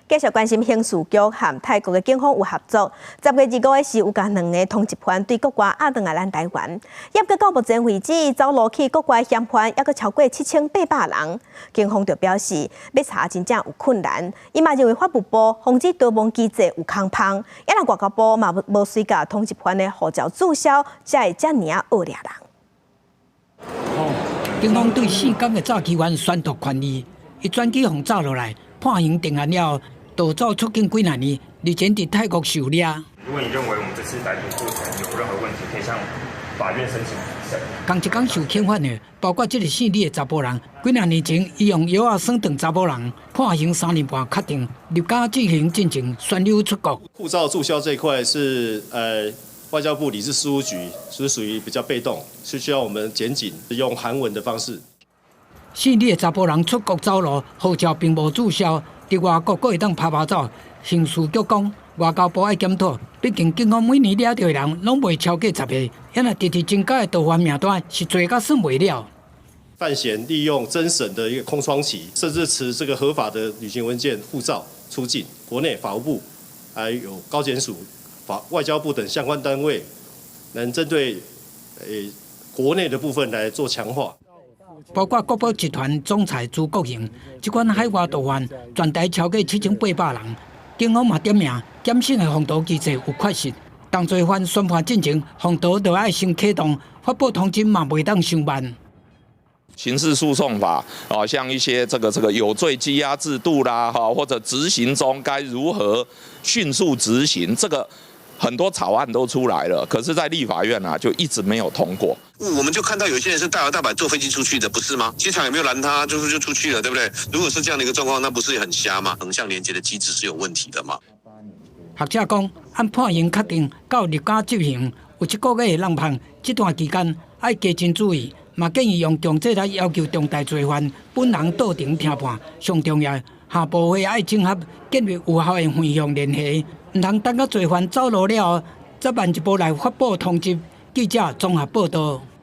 继续关心刑事局和泰国的警方有合作。10月25日时，有甲2个通缉犯对国外押回来咱台湾。抑到目前为止，走路去国外嫌犯抑阁超过7800人。警方就表示，要查真正有困难。伊嘛认为法务部防止逃亡机制有空芳，也让外交部嘛无随甲通缉犯的护照注销，才会遮尔恶劣人。警方对4天的诈欺犯宣读权利，伊转机互走落来，判刑定案了。 逃走出境几2年，日前伫泰国受掠。如果你认为我们这次逮捕过程有任何问题，可以向法院申请提审。同一天受遣返的，包括这个姓李的查甫人，几2年前伊用药啊耍断查某人，判刑3年半，确定入境执行进程，宣留出国。护照注销这一块是外交部理事事务局是属于比较被动，是需要我们检警用韩文的方式。姓李的查甫人出国走路，护照并无注销。 伫外国阁会当拍走，刑事局讲外交部爱检讨，毕竟警方每年抓到的人拢未超过10个，也若直直增加的逃犯名单是做甲算袂了。犯嫌利用侦审的一个空窗期，甚至持这个合法的旅行文件、护照出境，国内法务部还有高检署、外交部等相关单位，能针对国内的部分来做强化。 包括国宝集团总裁朱国荣，这款海外逃犯全台超过7800人，警方嘛点名检审的防逃机制有缺失，当罪犯宣判进程，防逃就要先启动，发布通知嘛袂当伤慢。刑事诉讼法啊，像一些这个有罪羁押制度啦，哈，或者执行中该如何迅速执行这个。 很多草案都出来了，可是，在立法院就一直没有通过。我们就看到有些人是大摇大摆坐飞机出去的，不是吗？机场也没有拦他，就出去了，对不对？如果是这样的一个状况，那不是很瞎吗？横向连接的机制是有问题的嘛？学者讲，按判刑确定到入境执行有1个月的浪判，这段期间要加紧注意，嘛建议用强制来要求重大罪犯本人到庭听判。上重要，下部会爱整合建立有效的回向联系。 唔通等到罪犯走路了后，再慢一步来发布通知。记者综合报道。